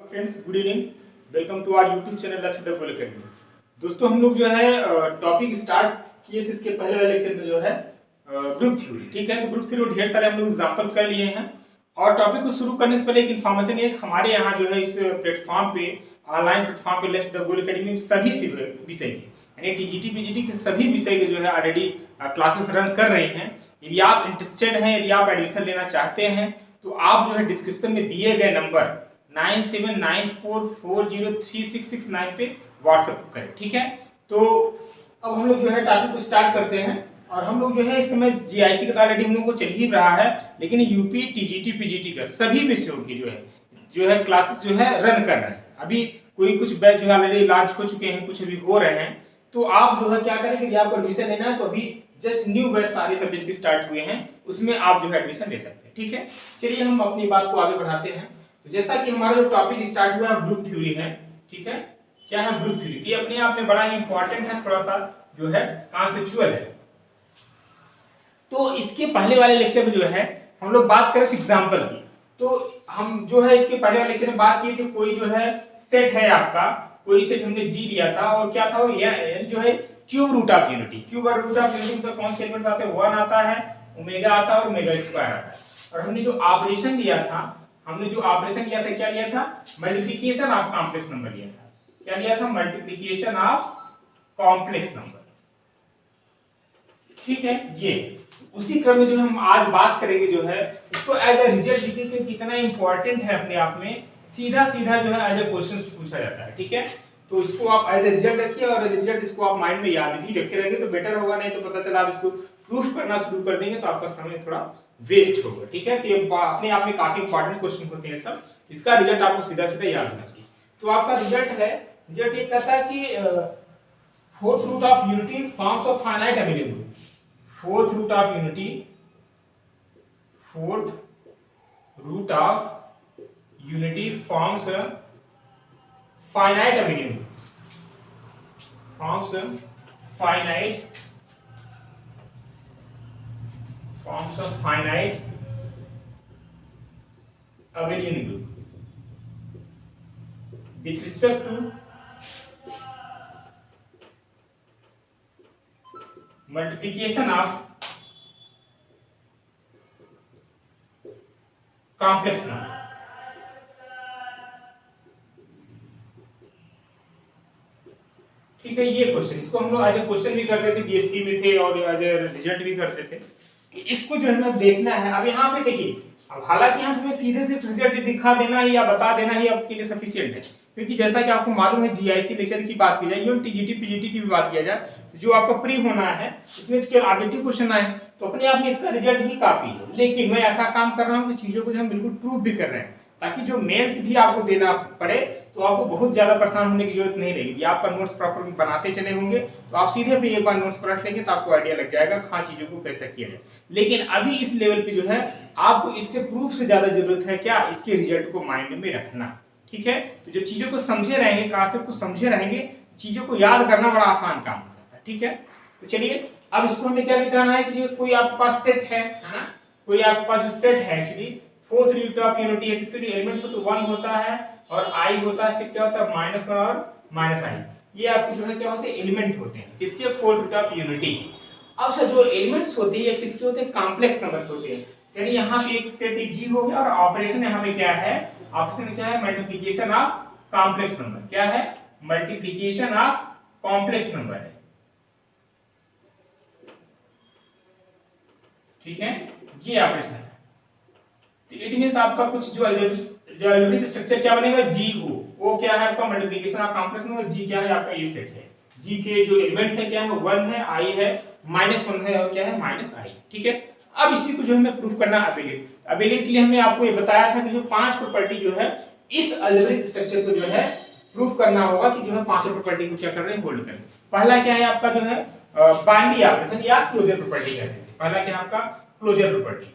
Friends, good evening. Welcome to our YouTube channel Lakshya the goal academy. दोस्तों, हम लोग जो है टॉपिक स्टार्ट किए थे इसके पहले वाले लेक्चर में जो है ग्रुप थ्योरी। ठीक है, तो ग्रुप थ्योरी ढेर सारे हम लोग एग्जाम्पल कर लिए हैं। और टॉपिक को शुरू करने से पहले एक इन्फॉर्मेशन है, हमारे यहाँ जो है इस प्लेटफॉर्म पे, ऑनलाइन प्लेटफॉर्म पे लक्ष्य द गोल अकेडमी में सभी विषय के यानी टीजीटी पीजीटी के सभी विषय के जो है ऑलरेडी क्लासेस रन कर रहे हैं। यदि आप इंटरेस्टेड हैं, यदि आप एडमिशन लेना चाहते हैं, तो आप जो है डिस्क्रिप्शन में दिए गए नंबर 9794403669 पे व्हाट्सएप करें। ठीक है, तो अब हम लोग जो है टॉपिक को स्टार्ट करते हैं। और हम लोग जो है इस समय जीआईसी का ऑलरेडी हम लोग को चल ही रहा है, लेकिन यूपी टीजीटी पीजीटी का सभी विषयों की जो है क्लासेस जो है रन कर रहे हैं। अभी कोई कुछ बैच जो है ऑलरेडी लॉन्च हो चुके हैं, कुछ अभी हो रहे हैं। तो आप जो है क्या करेंगे, यदि आपको एडमिशन लेना है तो अभी जस्ट न्यू बैच सारे सब्जेक्ट की स्टार्ट हुए हैं, उसमें आप जो है एडमिशन ले सकते हैं। ठीक है, चलिए हम अपनी बात को आगे बढ़ाते हैं। तो जैसा कि हमारा जो टॉपिक स्टार्ट हुआ है ग्रुप थ्योरी है। ठीक है, क्या है ग्रुप थ्योरी? ये अपने आप में बड़ा ही इंपॉर्टेंट है, थोड़ा सा जो है कॉन्सेप्चुअल है। तो इसके पहले वाले लेक्चर में जो है हम लोग बात करें एग्जांपल की। तो हम जो है इसके पहले वाले लेक्चर में बात की थी, कोई जो है सेट है आपका, कोई सेट हमने जी लिया था और क्या था वो जो है cube root of unity. Cube root of unity में कौन से एलिमेंट्स आते हैं? 1 आता है, ओमेगा आता है और ओमेगा स्क्वायर आता है। और हमने जो ऑपरेशन लिया था, क्या लिया था? मल्टीप्लिकेशन ऑफ कॉम्प्लेक्स नंबर लिया था। क्या लिया था? Multiplication of complex number. ठीक है, ये उसी क्रम में जो हम आज बात करेंगे जो है इसको एज अ रिजल्ट देखिए कितना इंपॉर्टेंट है अपने आप में। सीधा जो है एज अ क्वेश्चन पूछा जाता है। ठीक है, तो इसको आप एज अ रिजल्ट रखिए और रिजल्ट इसको आप माइंड में याद भी रखे रहेंगे तो बेटर होगा। नहीं तो पता चला आप इसको प्रूफ करना शुरू कर देंगे तो आपका समय थोड़ा वेस्ट होगा। ठीक है, कि अपने आप में काफी इंपॉर्टेंट क्वेश्चन होते हैं सब। इसका रिजल्ट आपको सीधा याद होना चाहिए। तो आपका रिजल्ट ये कहता है कि fourth root of unity forms of finite amenity. Fourth root of unity forms finite amenity, forms of finite abelian group with respect to multiplication of complex number। ठीक है, ये क्वेश्चन इसको हम लोग एज ए क्वेश्चन भी करते थे, BSc में थे और एज ए रिजल्ट भी करते थे कि इसको जो है ना देखना है। अब यहाँ पे देखिए, अब हालांकि हम इसमें सीधे सिर्फ रिजल्ट दिखा देना ही या बता देना ही आपके लिए सफिशिएंट है, क्योंकि जैसा कि आपको मालूम है जीआईसी लेक्चर की बात की जाए या टीजीटी पीजीटी की भी बात किया जाए, जो आपका प्री होना है इसमें केवल ऑब्जेक्टिव क्वेश्चन आए तो अपने आप में इसका रिजल्ट ही काफी है। लेकिन मैं ऐसा काम कर रहा हूँ कि चीजों को जो हम बिल्कुल प्रूफ भी कर रहे हैं, ताकि जो मेंस भी आपको देना पड़े तो आपको बहुत ज्यादा परेशान होने की जरूरत नहीं रहेगी। आपका नोट्स प्रॉपर बनाते चले होंगे तो आप सीधे अपनी एक बार नोट्स पलट लेंगे तो आपको आइडिया लग जाएगा हाँ चीजों को कैसे किया जाए। लेकिन अभी इस लेवल पे जो है आपको इससे प्रूफ से ज्यादा जरूरत है क्या, इसके रिजल्ट को माइंड में रखना। ठीक है, तो जो चीजों को समझे रहेंगे, कॉन्सेप्ट को समझे रहेंगे, चीजों को याद करना बड़ा आसान काम होता है। ठीक है, तो चलिए अब इसको हमें क्या दिखाना है कि कोई आपके पास सेट है ना, कोई आपके पास जो सेट है actually fourth root of unity है, इसके जो एलिमेंट्स तो 1 होता है और i होता है, फिर क्या होता है -1 और -i। ये आपके जो है क्या होते हैं? एलिमेंट होते हैं इसके फोर्थ रूट ऑफ यूनिटी। अब सर जो एलिमेंट्स होते हैं किसके होते हैं? कॉम्प्लेक्स नंबर के होते हैं। यानी यहाँ पे एक सेट एक जी हो गया और ऑपरेशन यहाँ पे क्या है? ऑपरेशन क्या है? Multiplication of complex number. क्या है? मल्टीप्लिकेशन ऑफ कॉम्प्लेक्स नंबर है। ठीक है, ये ऑपरेशन है। इट मींस आपका कुछ जो अलजेब्रिक स्ट्रक्चर क्या बनेगा? जी हो, वो क्या है आपका? Multiplication of complex number. जी क्या है आपका? ये सेट है। जी के जो एलिमेंट्स है क्या है? 1 है, i है, -1 है और क्या है? -i। ठीक है, अब इसी को जो हमें प्रूफ करना अबेलियन। अबेलियन के लिए हमने आपको ये बताया था कि जो 5 प्रॉपर्टी जो है इस अलजेब्रिक स्ट्रक्चर को जो है प्रूफ करना होगा कि जो है 5 प्रॉपर्टी को क्या कर रहे हैं? होल्ड कर रहे हैं। पहला क्या है आपका? जो है बाइंडिंग ऑपरेशन या क्लोजर प्रॉपर्टी कहते हैं। पहला क्या है आपका? Closure property.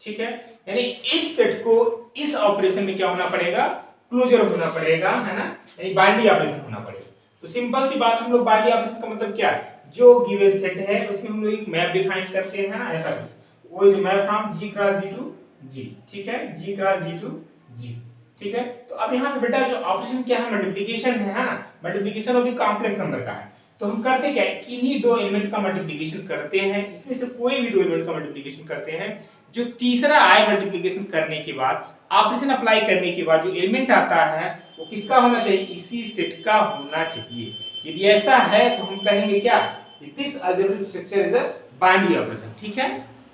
ठीक है, यानी इस सेट को इस ऑपरेशन में क्या होना पड़ेगा? क्लोजर होना पड़ेगा, है ना, यानी बाइंडिंग ऑपरेशन होना पड़ेगा। तो सिंपल सी बात, हम लोग बाइंडिंग ऑपरेशन का मतलब क्या है? जो गिवन सेट है उसमें हम लोग एक मैप डिफाइन करते हैं ना, ऐसा कुछ वो is map from G cross G to G, ठीक है, G cross G to G, ठीक है। तो अब यहाँ पे बेटा जो ऑपरेशन क्या है, मल्टीप्लिकेशन है ना, मल्टीप्लिकेशन वो भी कॉम्प्लेक्स नंबर का है। तो हम करते क्या है, किन्हीं दो एलिमेंट का मल्टीप्लिकेशन करते हैं, इसमें से कोई भी दो एलिमेंट का मल्टीप्लिकेशन करते हैं, जो तीसरा आए मल्टीप्लिकेशन करने के बाद, ऑपरेशन अप्लाई करने के बाद जो एलिमेंट आता है वो किसका होना चाहिए, इसी सेट का होना चाहिए। यदि ऐसा है तो हम कहेंगे क्या, this algebraic structure is a binary operation, ठीक है,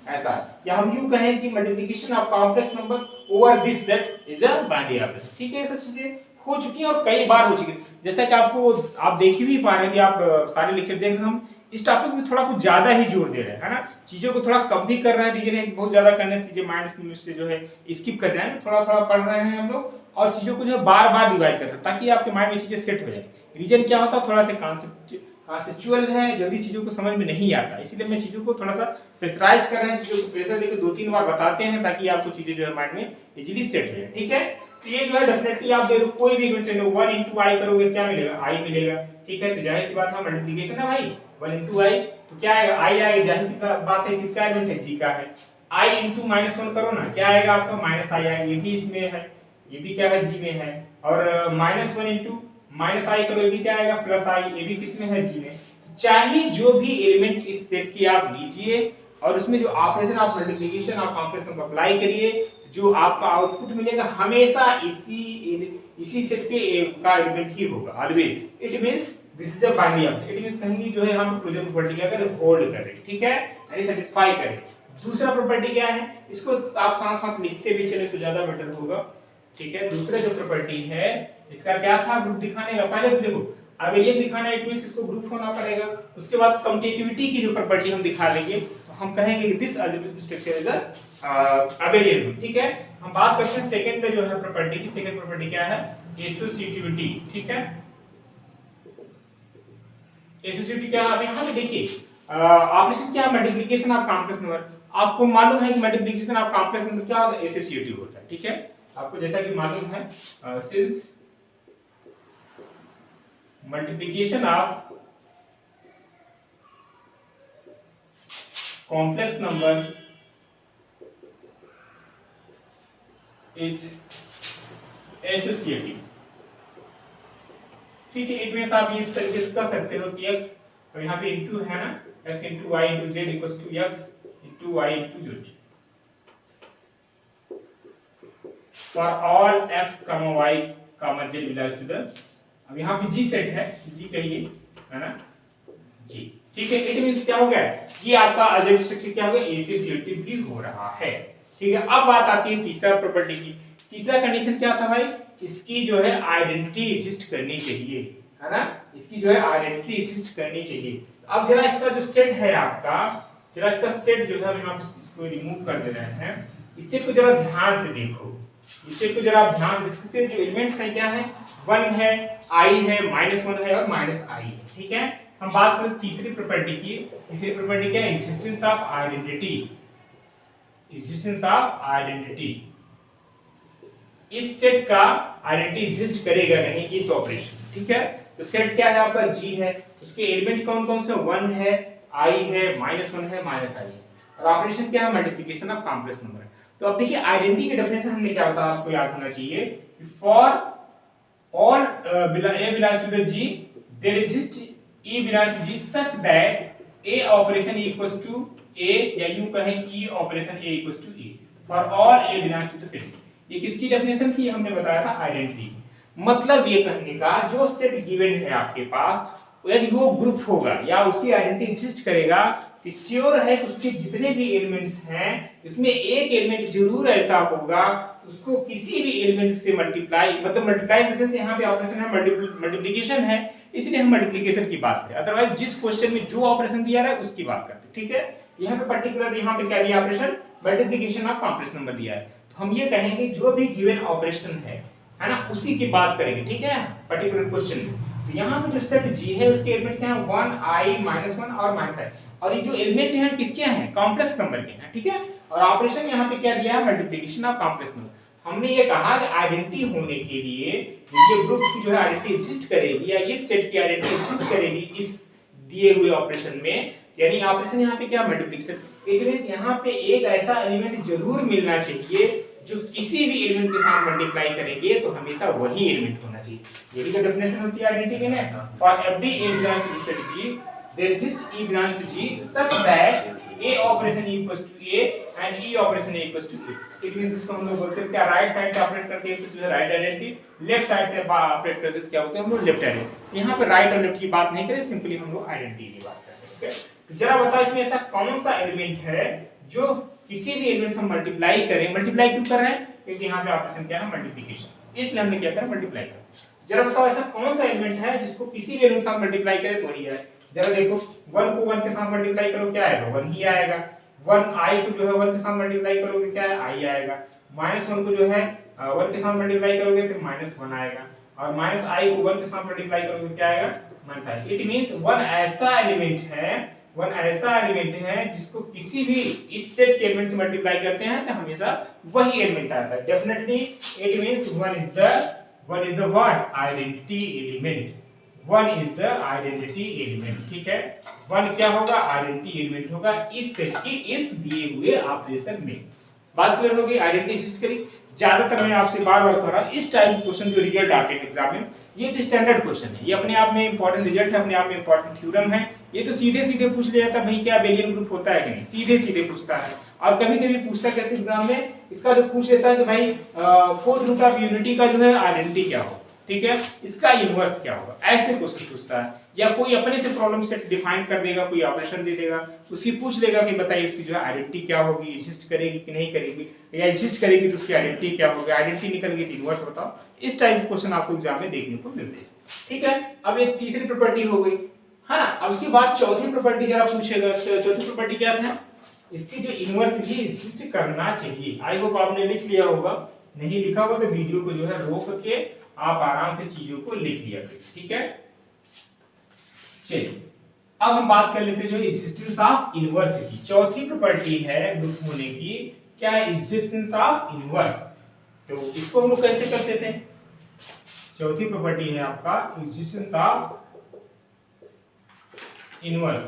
ऐसा। या हम यूं कहें कि multiplication of complex number over this set is a binary operation, ठीक है। ये सब चीजें हो चुकी हैं और कई बार हो चुकी है, जैसा कि आपको आप देख ही भी पा रहे हैं कि आप सारे लेक्चर देख रहे हैं, हम इस टॉपिक में थोड़ा कुछ ज्यादा ही जोर दे रहे हैं, है ना, चीजों को थोड़ा कम भी कर रहे हैं, रीजन बहुत ज्यादा करने से चीजें माइंड से जो है स्किप कर जाएंगे, थोड़ा थोड़ा पढ़ रहे हैं हम लोग, और चीजों को जो है बार बार रिवाइज कर रहे हैं ताकि आपके माइंड में चीजें सेट हो जाए। रीजन क्या होता है, थोड़ा सा कॉन्सेप्चुअल है, जल्दी चीजों को समझ में नहीं आता, इसीलिए मैं चीजों को थोड़ा सा प्रेशराइज कर रहे हैं, चीजों को प्रेशर देकर 2-3 बार बताते हैं ताकि आपको चीजें जो है माइंड में इजीली सेट हो जाए, ठीक है। तो ये जो है डेफिनेटली आप देखो कोई भी इक्वेशन लो 1 into i करोगे क्या मिलेगा, i मिलेगा, ठीक है। तो जाहिर सी बात है मल्टीप्लिकेशन है भाई, 1 into i तो क्या आएगा, i आएगा, जाहिर सी बात है किसका एलिमेंट है, g का है। i into -1 करो ना, क्या आएगा आपका, -i आएगा, ये भी इसमें है, ये भी क्या है, g में है। और -1 into -i करो, ये भी क्या आएगा, +i, ये भी किसमें है, g में। चाहे जो भी एलिमेंट इस सेट की आप लीजिए और उसमें जो operation of multiplication of complex number apply करिए, जो आपका आउटपुट मिलेगा हमेशा इसी सेट के का एलिमेंट ही होगा always. It means this is a binary operation, it means कहेंगे जो है हम क्लोजर प्रॉपर्टी क्या करें, होल्ड करें, ठीक है, यानी सेटिस्फाई करें। दूसरा प्रॉपर्टी क्या है, इसको आप साथ साथ लिखते भी चले तो ज्यादा बेटर होगा, ठीक है। दूसरा जो प्रॉपर्टी है इसका क्या था, ग्रुप दिखाने का, पहले तो देखो अब ये दिखाना है, इट मींस इसको ग्रुप होना पड़ेगा। उसके बाद कम्यूटेटिविटी की जो प्रॉपर्टी हम दिखा लेंगे, तो हम कहेंगे कि this algebraic structure is a abelian, ठीक है। हम बात करते हैं सेकंड में जो है प्रॉपर्टी की, सेकंड प्रॉपर्टी क्या है, एसोसिएटिविटी, ठीक है। एसोसिएटिविटी क्या है, अब यहां पे देखिए ऑपरेशन क्या है, मल्टीप्लिकेशन ऑफ कॉम्प्लेक्स नंबर। आपको मालूम है कि मल्टीप्लिकेशन ऑफ कॉम्प्लेक्स नंबर क्या होता है, एसोसिएटिव होता है, ठीक है। आपको जैसा कि मालूम है since multiplication of complex number is associative, ठीक है। इट मींस आप इस तरीके से कर सकते हो कि x, और यहाँ पे इनटू है ना, x into y into z equals to x into y into z for all x, y, z belongs to the, अब यहाँ पे g सेट है, g कहिए, है ना, g, ठीक है। इट मींस क्या हो गया, ये आपका अलजेब्रिक स्ट्रक्चर क्या हो गया, एसोसिएटिव भी हो रहा है, ठीक है। अब बात आती है तीसरा प्रॉपर्टी की। तीसरा कंडीशन क्या था भाई, इसकी जो है आइडेंटिटी एग्जिस्ट करनी चाहिए, है ना, इसकी जो है आइडेंटिटी एग्जिस्ट करनी चाहिए। अब जरा इसका जो सेट है आपका, जरा इसका सेट जो है हम इसको रिमूव कर दे रहे हैं, इस सेट को जरा ध्यान से देखो, इस सेट को जरा आप ध्यान से देख सकते हैं, जो एलिमेंट्स है क्या है, 1 है, i है, -1 है और -i है, ठीक है। हम बात करें तीसरी प्रॉपर्टी की। तीसरी प्रॉपर्टी क्या है, existence of identity, existence of identity. इस सेट का आइडेंटिटी एग्जिस्ट करेगा नहीं इस ऑपरेशन, ठीक है। तो सेट क्या है आपका, g है, उसके एलिमेंट कौन कौन से, 1 है, i है, -1 है, -i है, और ऑपरेशन क्या है, मल्टीप्लिकेशन ऑफ कॉम्प्लेक्स नंबर है। तो अब देखिए आइडेंटिटी का डेफिनेशन हमने क्या बताया, आपको याद होना चाहिए, for all a belongs to the G, there exists E belongs to G such that A operation equals to A, या यूं कहें E operation A equals to E for all A belongs to the set। ये किसकी definition थी, हमने बताया था identity. मतलब ये कहने का जो सेट गिवन है आपके पास, यदि वो ग्रुप होगा या उसकी आइडेंटिटी एग्जिस्ट करेगा, तो श्योर है कि उसके जितने भी एलिमेंट्स हैं उसमें एक एलिमेंट जरूर ऐसा होगा उसको किसी भी एलिमेंट से मल्टीप्लाई, मतलब मल्टीप्लाई इन द सेंस यहाँ पे ऑपरेशन है, मल्टीप्लिकेशन है, इसलिए हम मल्टीप्लिकेशन की बात करें, अदरवाइज जिस क्वेश्चन में जो ऑपरेशन दिया रहा है उसकी बात करते हैं, ठीक है। यहाँ पे पर्टिकुलर यहाँ पे क्या दिया operation, multiplication of complex number दिया है, तो हम ये कहेंगे जो भी गिवन ऑपरेशन है ना, उसी की बात करेंगे, ठीक है, पर्टिकुलर क्वेश्चन में। तो यहाँ पे जो सेट G है उसके एलिमेंट क्या है, 1 i -1 और -i, और ये जो एलिमेंट हैं किसके हैं, कॉम्प्लेक्स नंबर के हैं, ठीक है। और ऑपरेशन यहाँ पे क्या दिया है, मल्टीप्लिकेशन ऑफ कॉम्प्लेक्स नंबर। हमने ये कहा कि आइडेंटिटी होने के लिए ये ग्रुप की जो है आइडेंटिटी एग्जिस्ट करेगी या इस सेट की आइडेंटिटी एग्जिस्ट करेगी इस दिए हुए ऑपरेशन में, यानी ऑपरेशन यहाँ पे क्या मल्टीप्लिकेशन। इट मींस यहाँ पे एक ऐसा एलिमेंट जरूर मिलना चाहिए जो किसी भी एलिमेंट के साथ मल्टीप्लाई करेंगे तो हमेशा वही एलिमेंट होना चाहिए। यही तो डेफिनेशन होती है आइडेंटिटी की ना। For every A belongs to set G there exist E belongs to G such that A operation equals to A and E operation equals to A। It means इसको हम लोग बोलते हैं क्या, राइट साइड से operate करते हैं तो राइट आइडेंटिटी, लेफ्ट साइड से ऑपरेट करते हैं क्या बोलते हैं हम लोग लेफ्ट आइडेंटिटी। यहाँ पे राइट और लेफ्ट की बात नहीं करें, सिंपली हम लोग आइडेंटिटी की बात करते हैं। तो जरा बताओ इसमें ऐसा कौन सा एलिमेंट है जो किसी भी एलिमेंट से मल्टीप्लाई करें। मल्टीप्लाई क्यों कर रहे हैं, क्योंकि यहाँ पे ऑपरेशन क्या है मल्टीप्लिकेशन, इसलिए हमने क्या करा मल्टीप्लाई करा। जरा बताओ ऐसा कौन सा एलिमेंट है जिसको किसी भी एलिमेंट के साथ मल्टीप्लाई करे तो वही है। जरा देखो 1 को 1 के साथ मल्टीप्लाई करो क्या आएगा, 1 ही आएगा। 1 i को जो है 1 के साथ मल्टीप्लाई करोगे क्या है, i आएगा। -1 को जो है 1 के साथ मल्टीप्लाई करोगे तो -1 आएगा, और -i को 1 के साथ मल्टीप्लाई करोगे क्या आएगा, -i। इट मींस 1 ऐसा एलिमेंट है जिसको किसी भी इस सेट के एलिमेंट से मल्टीप्लाई करते हैं तो हमेशा वही एलिमेंट आता है। Definitely it means 1 is the what identity element. 1 is the identity element, ठीक है। 1 क्या होगा, आइडेंटिटी एलिमेंट होगा इस सेट की इस दिए हुए ऑपरेशन में। बात क्लियर हो गई, आइडेंटिटी एग्जिस्ट करी। ज्यादातर मैं आपसे बार-बार कह रहा हूं इस टाइप के क्वेश्चन जो रिजल्ट आते हैं एग्जाम में, ये तो स्टैंडर्ड क्वेश्चन है, ये अपने आप में इंपॉर्टेंट रिजल्ट है, अपने आप में इंपॉर्टेंट थ्योरम है। ये तो सीधे सीधे पूछ लिया जाता है भाई क्या बेलियन ग्रुप होता है कि नहीं, सीधे सीधे पूछता है। और कभी-कभी पूछता है एग्जाम में इसका जो पूछ लेता है कि भाई फोर्थ रूट ऑफ यूनिटी का जो है आइडेंटिटी क्या हो, ठीक है, इसका इनवर्स क्या होगा, ऐसे क्वेश्चन पूछता है। या कोई अपने से प्रॉब्लम सेट डिफाइन कर देगा, कोई ऑपरेशन दे देगा, उसकी पूछ लेगा कि बताइए इसकी जो है आइडेंटिटी क्या होगी, एग्जिस्ट करेगी कि नहीं करेगी, या एग्जिस्ट करेगी तो उसकी आइडेंटिटी क्या होगी, आइडेंटिटी निकल गई तो इनवर्स बताओ। इस टाइप के क्वेश्चन आपको एग्जाम में देखने को मिलते हैं, ठीक है। अब एक तीसरी प्रॉपर्टी हो गई है ना। अब उसके बाद चौथी प्रॉपर्टी जरा पूछेगा, चौथी प्रॉपर्टी क्या था, इसकी जो इनवर्स भी एग्जिस्ट करना चाहिए। आई होप आपने लिख लिया होगा, नहीं लिखा होगा तो वीडियो को जो है रोक के आप आराम से चीजों को लिख लिया करें, ठीक है। चलिए अब हम बात कर लेते हैं जो एग्जिस्टेंस ऑफ इनवर्स की। चौथी प्रॉपर्टी है ग्रुप होने की, क्या है, एग्जिस्टेंस ऑफ इनवर्स। तो इसको हम लोग कैसे करते थे, चौथी प्रॉपर्टी है आपका एग्जिस्टेंस ऑफ इनवर्स,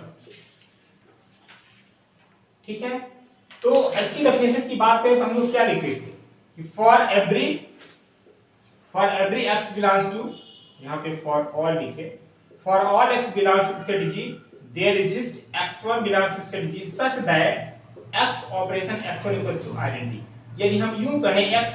ठीक है। तो इसकी डेफिनेशन की बात करें तो हम लोग क्या लिखते थे कि for every x belongs to, यहाँ पे फॉर ऑल लिखे, for all x belongs to set G there exist x1 belongs to set G such that x operation x1 equals to identity. यदि हम यूं कहें x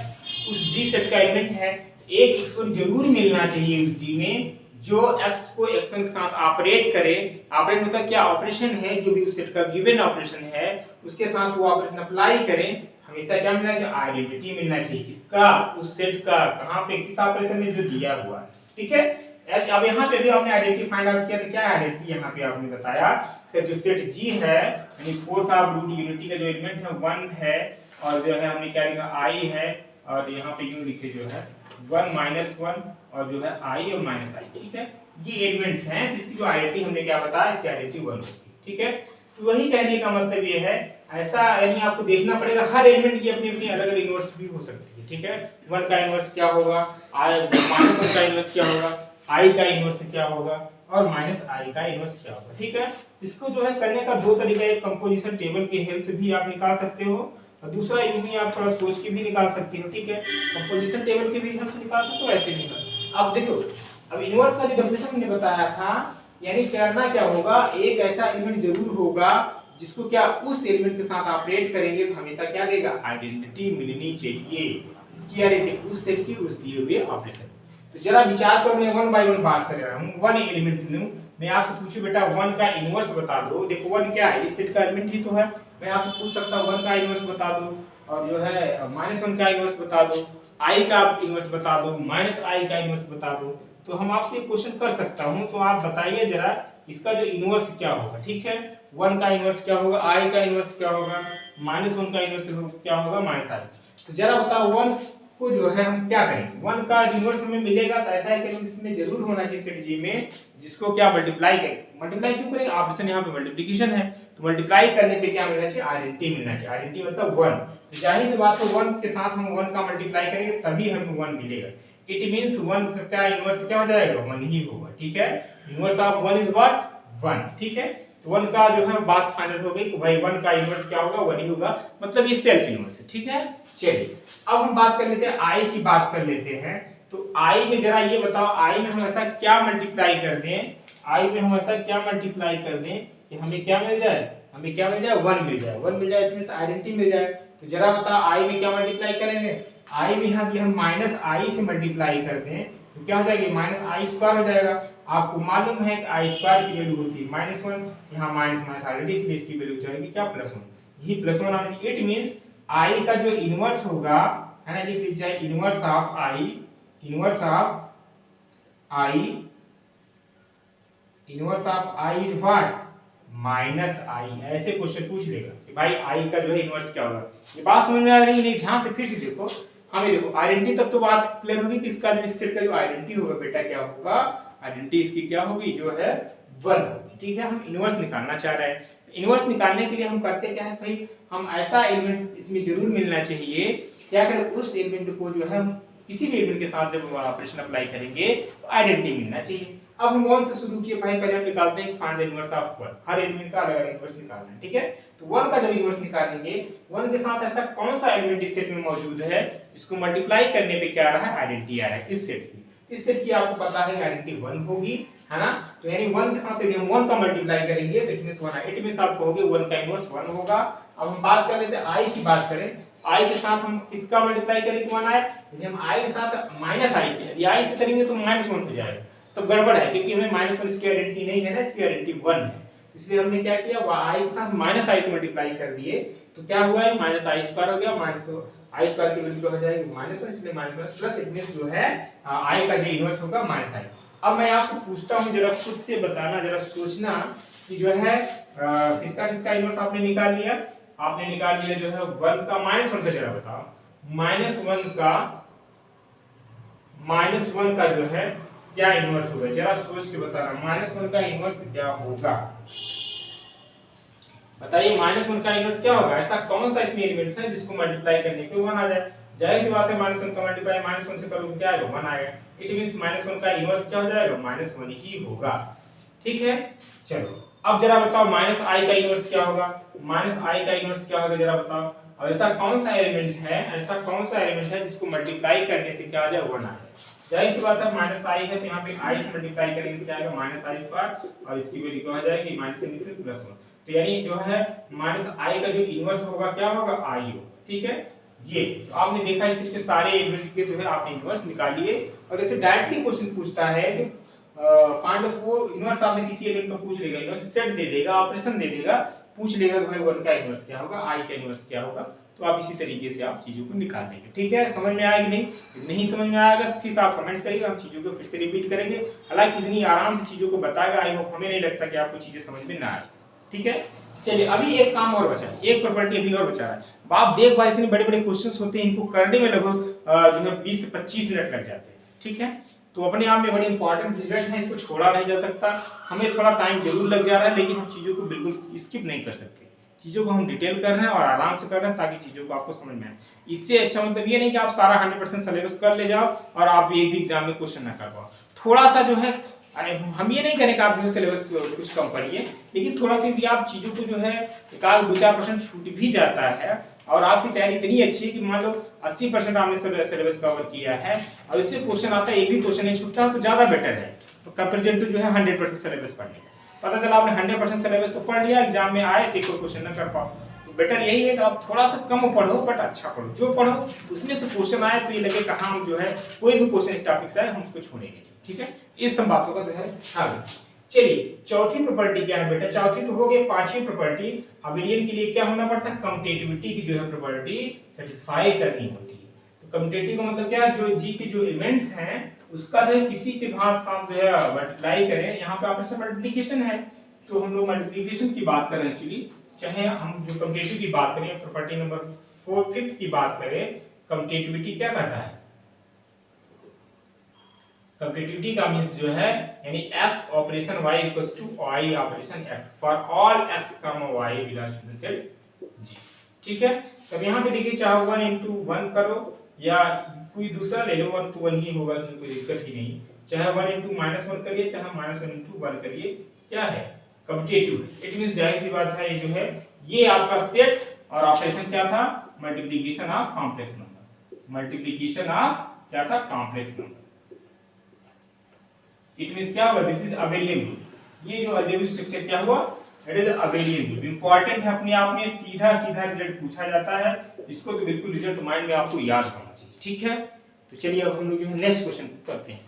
उस G सेट का element है, एक x1 जरूर मिलना चाहिए उस G में जो x को x1 के साथ ऑपरेट करे। ऑपरेट मतलब क्या, ऑपरेशन है जो भी उस सेट का गिवन ऑपरेशन है उसके साथ वो ऑपरेशन अप्लाई करें, हमेशा क्या मिलना चाहिए, आइडेंटिटी मिलना चाहिए। किसका, उस सेट का, कहां पे, किस ऑपरेशन में जो दिया हुआ है, ठीक है। अब यहाँ पे भी आपने आइडेंटिटी फाइंड आउट किया तो क्या आइडेंटिटी यहाँ पे आपने बताया कि जो सेट G है यानी फोर्थ ऑफ रूट यूनिटी का जो एलिमेंट है 1 है, और जो है हमने क्या लिखा I है, और यहाँ पे यूं लिखे जो है 1 -1 और जो है I और -I, ठीक है। ये एलिमेंट्स हैं जिसकी जो आइडेंटिटी हमने क्या बताया, इसकी आइडेंटिटी 1 होगी, ठीक है। तो वही कहने का मतलब ये है, ऐसा यानी आपको देखना पड़ेगा हर एलिमेंट की अपनी अपनी अलग अलग इनवर्स भी हो सकती है, ठीक है। 1 का इनवर्स क्या होगा, -1 का इनवर्स क्या होगा, I का इनवर्स क्या होगा, और -I का इनवर्स क्या होगा, ठीक है। इसको जो है करने का दो तरीका, एक कंपोजिशन टेबल की हेल्प से भी आप निकाल सकते हो, और दूसरा यूं ही आप थोड़ा सोच के भी निकाल सकते हो, ठीक है। कंपोजिशन टेबल के भी हेल्प से निकाल सकते हो, ऐसे भी निकाल। अब देखो, अब इनवर्स का जो डेफिनेशन हमने बताया था, यानी करना क्या होगा, एक ऐसा एलिमेंट जरूर होगा जिसको क्या उस एलिमेंट के साथ ऑपरेट करेंगे तो हमेशा क्या देगा, आइडेंटिटी मिलनी चाहिए, इसकी आइडेंटिटी उस सेट की उस दिए हुए ऑपरेशन। तो जरा विचार करो, मैं 1 बाय 1 बात कर रहा हूं। 1 एलिमेंट लूं, मैं आपसे पूछूं बेटा 1 का इनवर्स बता दो। देखो 1 क्या है, इस सेट का एलिमेंट ही तो है। मैं आपसे पूछ सकता हूं 1 का इनवर्स बता दो, और जो है -1 का इनवर्स बता दो, I का इनवर्स बता दो, -I का इनवर्स बता दो। तो हम आपसे क्वेश्चन कर सकता हूं, तो आप बताइए जरा इसका जो इनवर्स क्या होगा, ठीक है। 1 का इनवर्स क्या होगा, I का इनवर्स क्या होगा, -1 का इनवर्स क्या होगा, -I। तो जरा बताओ 1 को जो है हम क्या करें, 1 का इनवर्स हमें मिलेगा तो ऐसा है कि इसमें जरूर होना चाहिए सेट G में जिसको क्या मल्टीप्लाई करें। मल्टीप्लाई क्यों करेंगे, ऑप्शन यहाँ पे मल्टीप्लिकेशन है, तो मल्टीप्लाई करने पे क्या मिलना चाहिए, आइडेंटिटी मिलना चाहिए। आइडेंटिटी मतलब 1, तो जाहिर सी बात है 1 के साथ हम 1 का मल्टीप्लाई करेंगे तभी हमें 1 मिलेगा। इट मींस 1 का इनवर्स क्या हो जाएगा, 1 ही होगा, ठीक है। इनवर्स ऑफ 1 इज व्हाट, 1, ठीक है। तो 1 का जो है बात फाइनल हो गई कि भाई 1 का इनवर्स क्या होगा, 1 ही होगा, मतलब ये सेल्फ इनवर्स है। ठीक है, चलिए अब हम बात कर लेते हैं आई की, बात कर लेते हैं। तो आई में जरा ये बताओ, आई में हम ऐसा क्या मल्टीप्लाई कर दें, आई में हम ऐसा क्या मल्टीप्लाई कर दें कि हमें क्या मिल जाए, हमें क्या मिल जाए, 1 मिल जाए। 1 मिल जाए तो मींस आइडेंटिटी मिल जाए। तो जरा बताओ आई में क्या मल्टीप्लाई करेंगे, आई में यहाँ भी हम माइनस आई से मल्टीप्लाई करते हैं तो क्या हो जाएगा, माइनस आई स्क्वायर हो जाएगा। आपको मालूम है कि आई स्क्वायर की वैल्यू होती है -1, यहाँ माइनस माइनस ऑलरेडी, इसलिए इसकी वैल्यू जाएगी क्या, +1। ये +1 आने, इट मींस आई का जो इनवर्स होगा, है ना, लिख लीजिए inverse of I, inverse of I, inverse of I is what, -i। ऐसे क्वेश्चन पूछ लेगा कि भाई आई का जो है इनवर्स क्या होगा। ये बात समझ में आ रही है नहीं, ध्यान से फिर से देखो। हमें देखो आइडेंटिटी तब तो बात क्लियर होगी कि इसका जो इस सेट का जो आइडेंटिटी होगा बेटा क्या होगा, आइडेंटिटी इसकी क्या होगी, जो है 1 होगी। ठीक है, हम इनवर्स निकालना चाह रहे हैं। इनवर्स निकालने के लिए हम करते क्या है भाई, हम ऐसा एलिमेंट इसमें जरूर मिलना चाहिए, क्या करें, उस एलिमेंट को जो है हम किसी भी एलिमेंट के साथ जब ऑपरेशन अप्लाई करेंगे तो आइडेंटिटी मिलना चाहिए। अब हम 1 से शुरू किए भाई, पहले हम निकालते हैं find the inverse of 1। Her element का अलग अलग इनवर्स निकालना है। ठीक है, तो 1 का जब इनवर्स निकालेंगे, 1 के साथ ऐसा कौन सा एलिमेंट इस सेट में मौजूद है जिसको मल्टीप्लाई करने पे क्या आ रहा है, आइडेंटिटी आ रहा है इस सेट की। इस सेट की आपको पता है आइडेंटिटी 1 होगी, है ना। तो यानी 1 के साथ यदि हम 1 का मल्टीप्लाई करेंगे तो इट मींस 1 है, इट मींस आप कहोगे 1 का इनवर्स 1 होगा। अब हम बात कर लेते हैं आई की, बात करें आई के साथ हम किसका मल्टीप्लाई करेंगे, 1 आए। यदि हम आई के साथ माइनस आई से, यदि आई से करेंगे तो -1 हो जाएगा, तो गड़बड़ है क्योंकि हमें -1 इसकी आइडेंटिटी नहीं है ना, इसकी आइडेंटिटी 1 है। इसलिए हमने क्या किया, आई के साथ -i से मल्टीप्लाई कर दिए तो क्या हुआ है, -i² हो गया, -i² की वैल्यू हो जाएगी -1, इसलिए -1 प्लस इट मींस जो है i का जो इनवर्स होगा -i। अब मैं आपसे पूछता हूं, जरा खुद से बताना, जरा सोचना कि जो है किसका किसका इनवर्स आपने निकाल लिया, आपने निकाल लिया जो है 1 का, -1 का जरा बताओ, -1 का जो है क्या इनवर्स होगा, जरा सोच के बताना, -1 का इनवर्स क्या होगा, बताइए। -1 का इनवर्स क्या होगा, ऐसा कौन सा इसमें एलिमेंट है जिसको मल्टीप्लाई करने पे 1 आ जाए। जाहिर सी बात है, -1 का मल्टीप्लाई -1 से करोगे क्या आएगा, 1 आएगा। इट मींस -1 का इनवर्स क्या हो जाएगा, -1 ही होगा। ठीक है, चलो अब जरा बताओ -i का इनवर्स क्या होगा, -i का इनवर्स क्या होगा, जरा बताओ। और ऐसा कौन सा एलिमेंट है, ऐसा कौन सा एलिमेंट है जिसको मल्टीप्लाई करने से क्या आ जाए, 1 आ जाए। जाहिर सी बात है, -i है तो यहाँ पे i से मल्टीप्लाई करेंगे तो क्या आएगा, -i² और इसकी वैल्यू क्या हो जाएगी, माइनस से निकले +1। तो यानी जो है -i का जो इनवर्स होगा क्या होगा, i होगा। ठीक है, ये तो आपने देखा इस के सारे एलिमेंट के जो है आपने इनवर्स निकाल लिए। और जैसे डायरेक्टली क्वेश्चन पूछता है कि फाइंड द फोर इनवर्स, आपने किसी एलिमेंट को पूछ लेगा, इनवर्स सेट दे देगा, ऑपरेशन दे देगा, पूछ लेगा कि भाई 1 का इनवर्स क्या होगा, i का इनवर्स क्या होगा, तो आप इसी तरीके से आप चीजों को निकाल लेंगे। ठीक है, समझ में आएगी नहीं, यदि नहीं समझ में आएगा तो फिर आप कमेंट्स करिएगा, हम चीजों को फिर से रिपीट करेंगे। हालांकि इतनी आराम से चीजों को बताएगा, आई होप हमें नहीं लगता कि आपको चीजें समझ में ना आए। ठीक है, चलिए अभी एक काम और बचा, एक प्रॉपर्टी अभी और बचा है। आप देख भाई इतने बड़े-बड़े क्वेश्चंस होते हैं, इनको करने में लगभग जो है 20 से 25 मिनट लग जाते हैं। ठीक है, तो अपने आप में बड़ी इंपॉर्टेंट रिजल्ट है, इसको छोड़ा नहीं जा सकता। हमें थोड़ा टाइम जरूर लग जा रहा है, लेकिन हम चीजों को बिल्कुल स्किप नहीं कर सकते। चीजों को हम डिटेल कर रहे हैं और आराम से कर रहे हैं ताकि चीजों को आपको समझ में आए। इससे अच्छा मतलब ये नहीं कि आप सारा 100% सिलेबस कर ले जाओ और आप एक भी एग्जाम में क्वेश्चन ना कर पाओ। थोड़ा सा जो है हम ये नहीं करें कि आप जो सिलेबस कुछ कम पढ़िए, लेकिन थोड़ा सा यदि आप चीजों को जो है एक आध 2-4% छूट भी जाता है और आपकी तैयारी इतनी अच्छी है कि मान लो 80% आपने सिलेबस कवर किया है और इससे क्वेश्चन आता है, एक भी क्वेश्चन नहीं छूटता, तो ज्यादा बेटर है तो कंपैरिजन टू जो है 100% सिलेबस पढ़ने का। पता चला आपने 100% सिलेबस तो पढ़ लिया, एग्जाम में आए तो कोई क्वेश्चन ना कर पाओ, तो बेटर यही है कि आप थोड़ा सा कम पढ़ो बट अच्छा पढ़ो। जो पढ़ो उसमें से क्वेश्चन आए तो ये लगे कि हम जो है कोई भी क्वेश्चन इस टॉपिक से आए हम उसको छोड़ेंगे। ठीक है, इस सब बातों का जो है ख्याल रखिए। चलिए चौथी प्रॉपर्टी क्या है बेटा, चौथी तो हो गई, पांचवी प्रॉपर्टी अबेलियन के लिए क्या होना पड़ता है, कम्यूटेटिविटी की जो है प्रॉपर्टी सेटिस्फाई करनी होती है। तो कम्यूटेटिव का मतलब क्या है, जो जी के जो एलिमेंट्स हैं उसका जो है किसी के भाग साथ जो है मल्टीप्लाई करें, यहाँ पे ऑपरेशन मल्टीप्लिकेशन है तो हम लोग मल्टीप्लिकेशन की बात करें एक्चुअली, चाहे हम जो कम्यूटेटिव की बात करें, प्रॉपर्टी नंबर 4 की बात करें, कम्यूटेटिविटी क्या कहता है, कम्यूटेटिविटी का मींस जो है यानी x operation y equals to y operation x for all x y belongs to the set G। ठीक है, तब यहाँ पे देखिए चाहे 1 into 1 करो या कोई दूसरा ले लो, 1 to 1 ही होगा, इसमें कोई दिक्कत ही नहीं। चाहे 1 into -1 करिए, चाहे -1 into 1 करिए, क्या है कम्यूटेटिव। इट मींस जाहिर सी बात है ये जो है ये आपका सेट और ऑपरेशन क्या था, multiplication of complex number, multiplication of क्या था, कॉम्प्लेक्स नंबर। इट मींस क्या होगा, दिस इज अबेलियन ग्रुप। ये जो अलजेब्रिक स्ट्रक्चर क्या हुआ, it is abelian group. Important है अपने आप में, सीधा सीधा रिजल्ट पूछा जाता है, इसको तो बिल्कुल रिजल्ट माइंड में आपको याद होना चाहिए, ठीक है। तो चलिए अब हम लोग जो है नेक्स्ट क्वेश्चन करते हैं।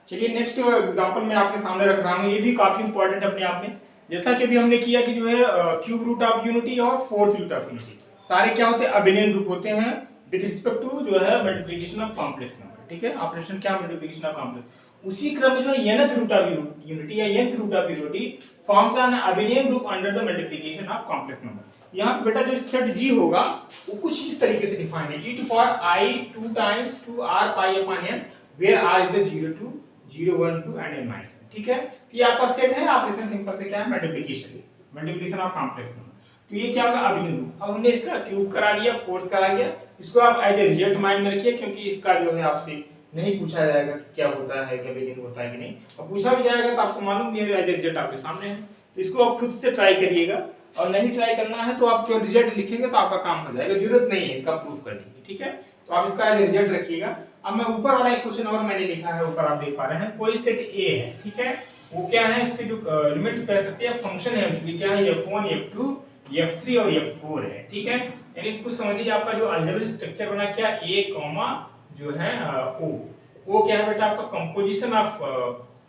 चलिए नेक्स्ट एग्जांपल मैं आपके सामने रख रहा हूँ, ये भी काफी इंपॉर्टेंट अपने आप में। जैसा कि अभी हमने किया कि जो है क्यूब रूट ऑफ यूनिटी और फोर्थ रूट ऑफ यूनिटी सारे क्या होते हैं, अबेलियन ग्रुप होते हैं विद रिस्पेक्ट टू जो है मल्टीप्लिकेशन ऑफ कॉम्प्लेक्स नंबर, ठीक है। ऑपरेशन क्या, मल्टीप्लिकेशन ऑफ कॉम्प्लेक्स। उसी क्रम में जो है nth रूट ऑफ यूनिटी या nth root of unity forms an abelian group under the multiplication of complex number. यहाँ पे बेटा जो सेट G होगा वो कुछ इस तरीके से डिफाइन है, e to power I 2 times 2r pi upon n where r is the 0 to 0 1 2 and n minus 1, ठीक है। तो ये आपका सेट है, ऑपरेशन सिंपल से क्या है, मल्टीप्लिकेशन ऑफ कॉम्प्लेक्स नंबर। तो ये क्या होगा, अबेलियन ग्रुप। अब हमने इसका क्यूब करा लिया, फोर्थ करा लिया, इसको आप एज ए रिजल्ट माइंड में रखिए, क्योंकि इसका जो है आपसे नहीं पूछा जाएगा कि क्या होता है, क्या अबेलियन होता है कि नहीं, और पूछा भी जाएगा तो आपको मालूम भी है, एज ए रिजल्ट आपके सामने है। तो इसको आप खुद से ट्राई करिएगा, और नहीं ट्राई करना है तो आप केवल रिजल्ट लिखेंगे तो आपका काम हो जाएगा, जरूरत नहीं है इसका प्रूफ करने की, ठीक है। तो आप इसका एज ए रिजल्ट रखिएगा। अब मैं ऊपर वाला एक क्वेश्चन और मैंने लिखा है, ऊपर आप देख पा रहे हैं, कोई सेट ए है, ठीक है। वो क्या है, इसके जो लिमिट कह सकते हैं, फंक्शन है एक्चुअली क्या है, f1 f2 f3 और f4 है, ठीक है। यानी कुछ समझिए आपका जो अलजेब्रिक स्ट्रक्चर बना क्या, a कॉमा जो है o क्या है बेटा, आपका कंपोजिशन ऑफ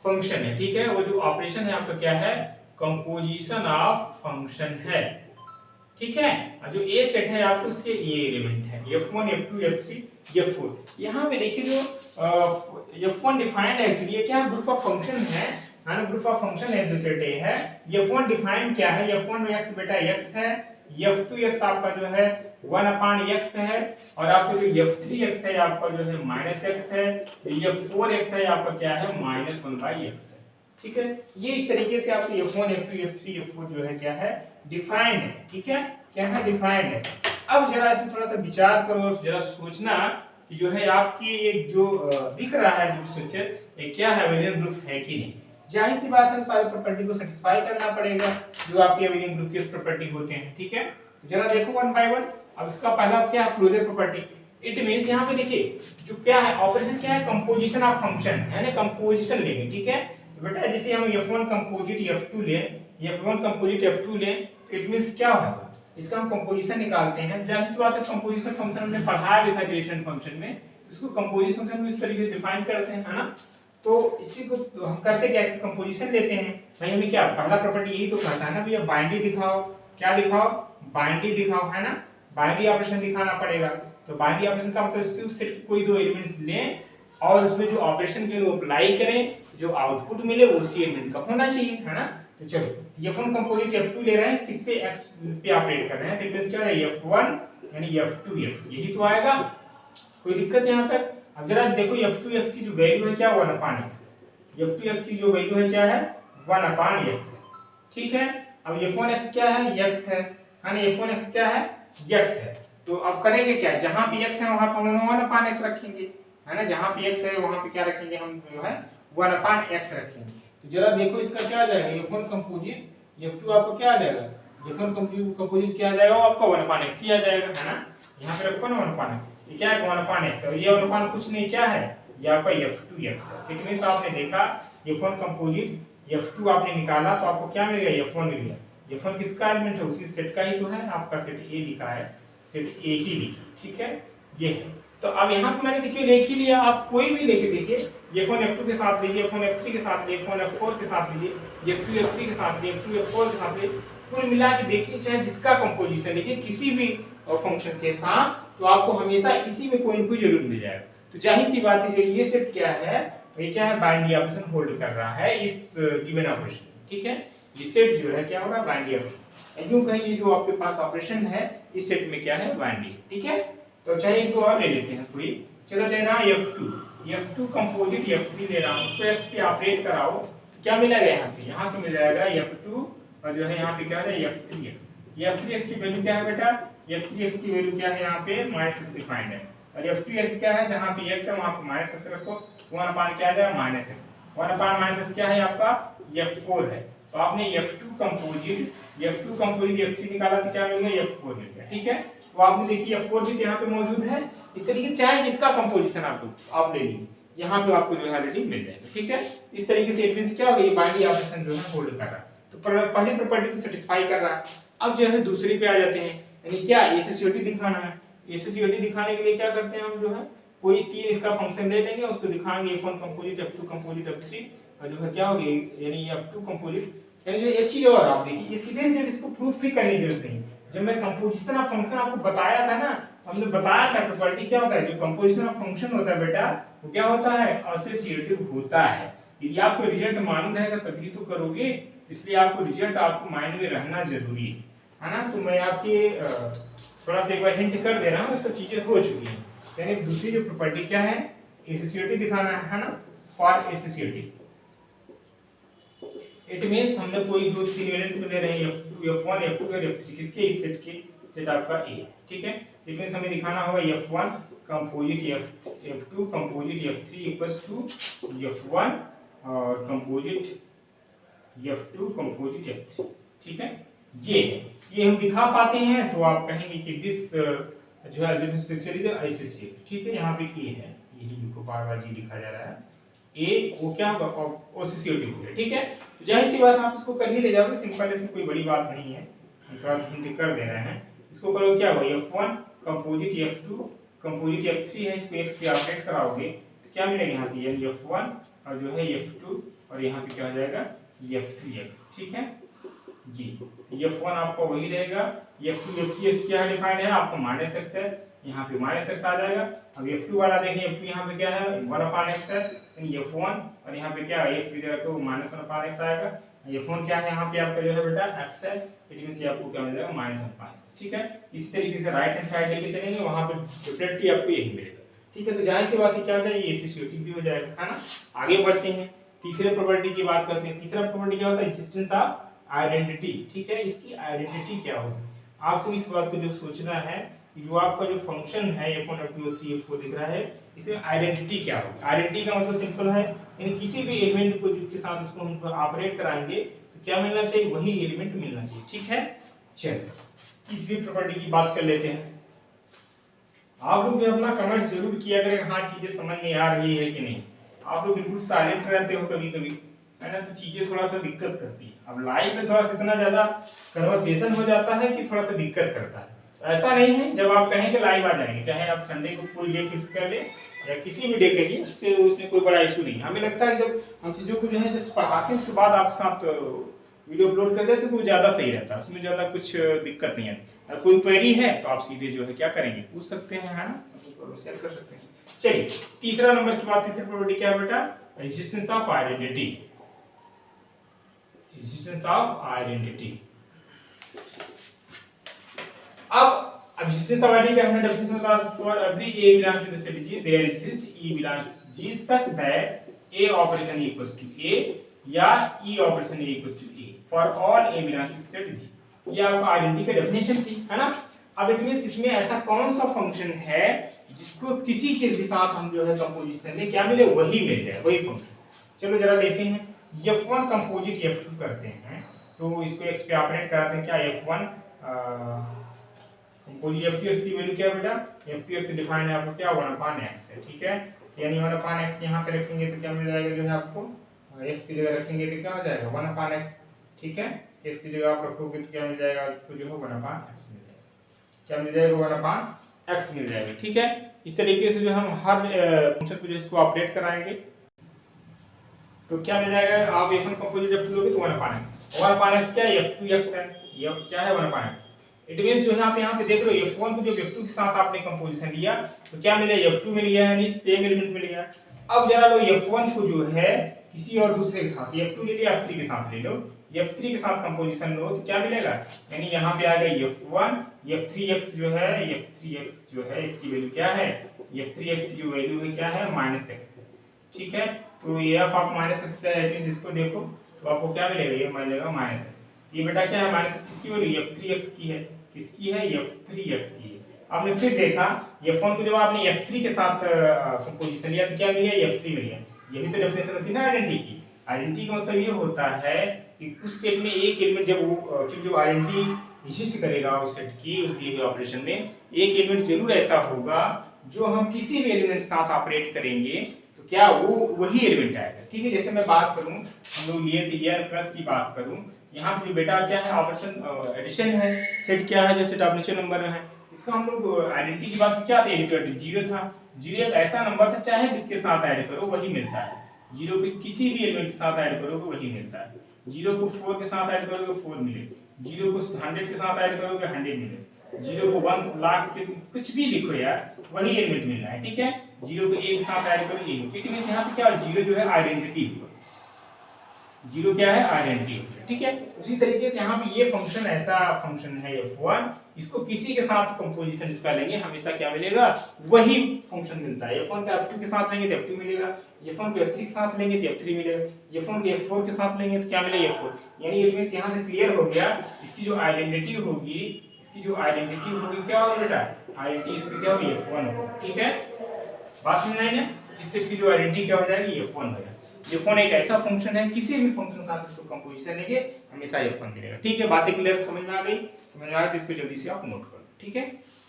फंक्शन है, ठीक है। वो जो ऑपरेशन है आपका क्या है, कंपोजिशन ऑफ फंक्शन है, ठीक है। और जो ए सेट है आपको उसके ये एलिमेंट है f1 f2 f3 f4। यहाँ पे देखिए जो f1 डिफाइंड है एक्चुअली, ये क्या है, ग्रुप ऑफ फंक्शन है ना, ग्रुप ऑफ फंक्शन है जो सेट ए है। f1 डिफाइंड क्या है, f1 x बेटा x है, f2 x आपका जो है 1/x है, और आपका जो f3 x है आपका जो है -x है, f4 x है आपका क्या है, -1/x है, ठीक है। ये इस तरीके से आपको f1 f2 f3 f4 जो है क्या है, डिफाइंड है, ठीक है, क्या है, डिफाइंड है। अब जरा इसमें थोड़ा सा विचार करो और जरा सोचना कि जो है आपकी एक जो दिख रहा है जो स्ट्रक्चर, ये क्या है, अबेलियन ग्रुप है कि नहीं। जाहिर सी बात है, सारे प्रॉपर्टी को सेटिस्फाई करना पड़ेगा जो आपके अबेलियन ग्रुप के प्रॉपर्टी होते हैं, ठीक है। जरा देखो वन बाय वन। अब इसका पहला क्या है, क्लोजर प्रॉपर्टी। इट मींस यहाँ पे देखिए जो क्या है, ऑपरेशन क्या है, कंपोजिशन ऑफ फंक्शन है ना, कंपोजिशन लेंगे, ठीक है। तो बेटा जैसे हम f1 कंपोजिट f2 ले, f1 कंपोजिट f2 ले, इट मींस क्या होगा, इसका हम कंपोजिशन निकालते हैं। जाहिर सी बात है, कंपोजिशन फंक्शन हमने पढ़ाया भी था ग्रेडिएंट फंक्शन में, इसको कंपोजिशन फंक्शन में इस तरीके से डिफाइन करते हैं, है ना। तो इसी को तो हम करते क्या, इसकी कंपोजिशन लेते हैं भाई। हमें क्या पहला प्रॉपर्टी यही तो कहता है ना भैया, बाइनरी दिखाओ, क्या दिखाओ, बाइनरी दिखाओ, है ना, बाइनरी ऑपरेशन दिखाना पड़ेगा। तो बाइनरी ऑपरेशन का मतलब इसके सेट के कोई दो एलिमेंट्स लें और उसमें जो ऑपरेशन के लिए अप्लाई करें, जो आउटपुट मिले वो उसी एलिमेंट का होना चाहिए, है ना। तो चलो f1 कंपोजिट f2 ले रहे हैं, किस पे, x पे ऑपरेट कर रहे हैं, तो इट क्या है, f1 यानी f2x, यही तो आएगा, कोई दिक्कत यहाँ तक। अब जरा देखो f2x की जो वैल्यू है क्या, 1/x, f2x की जो वैल्यू है क्या है, 1/x, ठीक है। अब f1x क्या है, x है ना, f1x क्या है, x है। तो अब करेंगे क्या, जहां पे x है वहां पे हम 1/x रखेंगे, है ना, जहां पे x है वहां पे क्या रखेंगे, हम जो है 1/x रखेंगे। तो जरा देखो इसका क्या आ जाएगा, f1 कंपोजिट f2 आपको क्या आ जाएगा, f1 कंपोजिट क्या आ जाएगा, आपका 1/x ही आ जाएगा, है ना। यहाँ पे रखो ना 1/x, ये क्या है 1/x, और ये 1/, कुछ नहीं क्या है, ये आपका f2x है। ठीक है, आपने देखा f1 कंपोजिट f2 आपने निकाला तो आपको क्या मिल गया, f1 मिल गया। f1 किसका एलिमेंट है, उसी सेट का ही तो है, आपका सेट ए लिखा है, सेट ए ही लिखा, ठीक है, ये है। तो अब यहाँ पे मैंने देखिए लिख ही लिया, आप कोई भी लेके देखिए, f1 f2 के साथ लीजिए, f1 f3 के साथ लीजिए, f1 f4 के साथ लीजिए, f2 f3 के साथ लीजिए, f2 f4 के साथ लीजिए, कुल मिला के देखिए चाहे जिसका कंपोजिशन लिखिए किसी भी फंक्शन के साथ, तो आपको हमेशा इसी में कोई ना कोई जरूर मिल जाएगा। तो जाहिर सी बात है, जो ये सेट क्या है, ये क्या है, बाइनरी ऑपरेशन होल्ड कर रहा है इस गिवन ऑपरेशन, ठीक है। ये सेट जो है क्या हो रहा है, बाइनरी ऑपरेशन, यूं कहीं ये जो आपके पास ऑपरेशन है इस सेट में क्या है, बाइनरी, ठीक है। तो चाहे इनको और ले लेते हैं कोई, चलो ले रहा f2 कंपोजिट f3 ले रहा हूं, उसको x पे ऑपरेट कराओ तो क्या मिलेगा, यहां से मिल जाएगा f2 और जो है यहाँ पे क्या है f3x। ये f3x की वैल्यू क्या है बेटा, f3x की वैल्यू क्या है, यहाँ पे -x डिफाइंड है, और f2x क्या है, जहां पे x है वहां पे -x रखो, 1 अपान क्या आ जाएगा, -x। 1 अपान माइनस क्या है आपका F4 है। तो आपने F2 कंपोजिट F3 निकाला तो क्या मिल गया F4 मिल गया, ठीक है। तो आपने देखिए F4 भी यहाँ पे मौजूद है। इस तरीके चाहे जिसका कंपोजिशन आप ले लीजिए, यहाँ पे आपको जो है ऑलरेडी मिल जाएगा, ठीक है। इस तरीके से इट मींस क्या होगा, ये बाइनरी ऑपरेशन जो है होल्ड कर रहा है। तो पहली प्रॉपर्टी को सेटिस्फाई कर रहा है। अब जो है दूसरी पे आ जाते हैं, यानी क्या एसोसिएटी दिखाना है। एसोसिएटी दिखाने के लिए क्या करते हैं हम, जो है कोई तीन इसका फंक्शन ले लेंगे, उसको दिखाएंगे F1 composite F2 composite F3 और जो है क्या होगी, यानी F2 कंपोजिट। यानी जो एक चीज और आप देखिए, ये सीधे सीधे इसको प्रूफ भी करने की जरूरत नहीं। जब मैं कंपोजिशन ऑफ फंक्शन आपको बताया था ना, हमने बताया था प्रॉपर्टी क्या होता है, जो कंपोजिशन ऑफ फंक्शन होता है बेटा वो क्या होता है, एसोसिएटिव होता है। यदि आपको रिजल्ट मालूम रहेगा तभी तो करोगे, इसलिए आपको रिजल्ट आपको माइंड में रहना जरूरी है ना। तो मैं आपके थोड़ा सा एक बार हिंट कर दे रहा हूँ, सब चीजें हो चुकी हैं। यानी दूसरी जो प्रॉपर्टी क्या है, एसोसिएटिव दिखाना है ना, फॉर एसोसिएटिव। इट मींस हमने कोई दो तीन एलिमेंट में ले रहे हैं F1 F2 और F3, किसके, इस सेट के, सेट आपका A, ठीक है। इट मींस हमें दिखाना होगा F1 composite F2 composite F3 equals to F1 और कंपोजिट F2 कंपोजिट F3, ठीक है। ये हम दिखा पाते हैं तो आप कहेंगे कि दिस जो है दिस स्ट्रक्चर इज एसोसिएटिव, ठीक है। यहाँ पे A है, यही को बार बार जी लिखा जा रहा है, ए वो क्या होगा, एसोसिएटिव है, ठीक है। तो जाहिर सी बात आप इसको कर ही ले जाओगे, सिंपल, इसमें कोई बड़ी बात नहीं है, थोड़ा हिंट कर दे रहे हैं। इसको करो क्या होगा, F1 composite F2 composite F3 है, इसको x पे अपडेट कराओगे तो क्या मिलेगा यहाँ से, यानी F1 और जो है F2 और यहाँ पे क्या हो जाएगा F3x, ठीक है जी। F1 आपका वही रहेगा, F2 F3x क्या है, डिफाइंड है आपको -x है, यहाँ पे -x आ जाएगा। अब F2 वाला देखें, F2 यहाँ पे क्या है 1/x है, यानी F1 और यहाँ पे क्या है x की जगह तो -1/x आएगा। F1 क्या है यहाँ पे आपका जो है बेटा x है, इट मींस आपको क्या मिल जाएगा -1/x, ठीक है। इस तरीके से राइट हैंड साइड लेके चलेंगे, वहां पे डेफिनेटली आपको यही मिलेगा, ठीक है। तो जाहिर सी बात है क्या हो जाएगा, ये एसोसिएटिव भी हो जाएगा, है ना। आगे बढ़ते हैं, तीसरे प्रॉपर्टी की बात करते हैं। तीसरा प्रॉपर्टी क्या होता है, एक्जिस्टेंस ऑफ आइडेंटिटी, ठीक है। इसकी आइडेंटिटी क्या होगी, आपको इस बात को जो सोचना है, जो आपका जो फंक्शन है F1 F2 F3 F4 दिख रहा है, इसमें आइडेंटिटी क्या होगी। आइडेंटिटी का मतलब सिंपल है, यानी किसी भी एलिमेंट को जिसके साथ उसको हम ऑपरेट कराएंगे तो क्या मिलना चाहिए, वही एलिमेंट मिलना चाहिए, ठीक है। चलिए तीसरी प्रॉपर्टी की बात कर लेते हैं। आप लोग भी अपना कमेंट जरूर किया करें, हाँ चीजें समझ में आ रही है कि नहीं। आप लोग बिल्कुल साइलेंट रहते हो कभी कभी, है ना, तो चीजें थोड़ा सा दिक्कत करती है। अब लाइव में थोड़ा सा इतना ज्यादा कन्वर्सेशन हो जाता है कि थोड़ा सा दिक्कत करता है। ऐसा नहीं है, जब आप कहेंगे लाइव आ जाएंगे, चाहे आप संडे को फुल डे फिक्स कर ले या किसी भी डे के लिए, उसमें कोई बड़ा इशू नहीं है। हमें लगता है जब हम चीजों को जो है जस्ट पढ़ाते हैं उसके बाद आपके साथ वीडियो अपलोड कर देते तो ज्यादा सही रहता है, उसमें ज्यादा कुछ दिक्कत नहीं है। अगर कोई क्वेरी है तो आप सीधे जो है क्या करेंगे, पूछ सकते हैं, है ना, शेयर कर सकते हैं। चलिए तीसरा नंबर की बात, तीसरी प्रॉपर्टी क्या है बेटा, existence of identity. Existence of identity. अब एक्जिस्टेंस ऑफ आइडेंटिटी का हमने डेफिनेशन बताया, for every a belongs to the set G there exists E belongs to G such that A operation equals to A या E operation equals to A for all A belongs to set G। ये आपका identity का definition थी, है ना। अब it means इसमें ऐसा कौन सा फंक्शन है जिसको किसी के भी साथ हम जो है कंपोजिशन में क्या मिले, वही मिल जाए, वही फंक्शन। चलो जरा देखते हैं, F1 कंपोजिट F2 करते हैं तो इसको x पे ऑपरेट कराते हैं, क्या F1 कंपोजिट F2x की वैल्यू क्या है बेटा, F2x डिफाइन है आपको क्या 1/x है, ठीक है। यानी 1/x यहाँ पे रखेंगे तो क्या मिल जाएगा, जो है आपको x की जगह रखेंगे तो क्या हो जाएगा 1/x, ठीक है। x की जगह आप रखोगे तो क्या मिल जाएगा आपको, जो है 1/x मिल जाएगा, क्या मिल जाएगा 1/x मिल जाएगा, ठीक है। इस तरीके से जो हम हर फंक्शन को जो इसको अपडेट कराएंगे तो क्या मिल जाएगा, आप F1 कंपोजिट F2 लोगे तो 1/x क्या है, F2x है, ये क्या है 1/x। इट मींस जो है आप यहाँ पे देख रहे हो F1 को जो F2 के साथ आपने कंपोजिशन लिया तो क्या मिला, F2 मिल गया, यानी सेम एलिमेंट मिल गया। अब जरा लो F1 को जो है किसी और दूसरे के साथ, F2 ले लिया, F3 के साथ ले लो, F3 के साथ कंपोजिशन लो तो क्या मिलेगा, यानी यहाँ पे आ गया F1 F3x जो है, F3x जो है इसकी वैल्यू क्या है, F3x की जो वैल्यू है क्या है -x, ठीक है। तो ये आप -x क्या है, इसको देखो तो आपको क्या मिलेगा, ये मिलेगा -x। ये बेटा क्या है -x किसकी वैल्यू, F3x की है, किसकी है, F3x की है। आपने फिर देखा F1 को जब आपने F3 के साथ कंपोजिशन लिया तो क्या मिल गया, F3 मिल गया। यही तो डेफिनेशन होती है ना आइडेंटिटी की। आइडेंटिटी का मतलब ये होता है कि उस सेट में एक एलिमेंट जब वो जो आइडेंटिटी विशिष्ट करेगा उस सेट की उस दिए हुए ऑपरेशन में एक एलिमेंट जरूर ऐसा होगा जो हम किसी भी एलिमेंट के साथ ऑपरेट करेंगे तो क्या वो वही एलिमेंट आएगा। ठीक है, जैसे मैं बात करूं, हम लोग लिए थे यार प्लस की बात करूं, यहाँ पे जो बेटा क्या है ऑपरेशन एडिशन है, सेट क्या है, जो सेट ऑफ नेचुरल नंबर है, इसका हम लोग आइडेंटिटी की बात क्या थी, जीरो था। जीरो एक ऐसा नंबर था चाहे जिसके साथ ऐड करो वही मिलता है, जीरो के किसी भी एलिमेंट के साथ ऐड करोगे वही मिलता है। जीरो को 4 के साथ ऐड करोगे 4 मिलेगा, जीरो को 100 के साथ ऐड करोगे 100 मिलेगा, जीरो को 1 लाख के कुछ भी लिखो यार वही एलिमेंट मिलना है। ठीक है, जीरो को 1 के साथ ऐड करो ये, इट मींस यहाँ पे क्या जीरो जो है आइडेंटिटी हुआ, जीरो क्या है आइडेंटिटी। ठीक है, उसी तरीके से यहाँ पे ये फंक्शन ऐसा फंक्शन है f1, इसको किसी के साथ कंपोजिशन इसका लेंगे हमेशा क्या मिलेगा वही फंक्शन मिलता है। f1 का f2 के साथ लेंगे तो f2 मिलेगा, f1 को f3 के साथ लेंगे तो f3 मिलेगा, f1 को f4 के साथ लेंगे तो क्या मिलेगा f4। यानी इसमें यहाँ से क्लियर हो गया इसकी जो आइडेंटिटी होगी, इसकी जो आइडेंटिटी होगी क्या होगा बेटा, आइडेंटिटी इसकी क्या होगी f1 होगा। ठीक है, बात समझ आई ना, इस सेट की जो आइडेंटिटी क्या हो जाएगी f1 हो जाएगी। f1 एक ऐसा फंक्शन है किसी भी फंक्शन के साथ इसको कंपोजिशन लेंगे हमेशा f1 मिलेगा। ठीक है, बातें क्लियर समझ में आ गई, समझ में आ गई तो इसको जल्दी से आप नोट कर लो। ठीक है,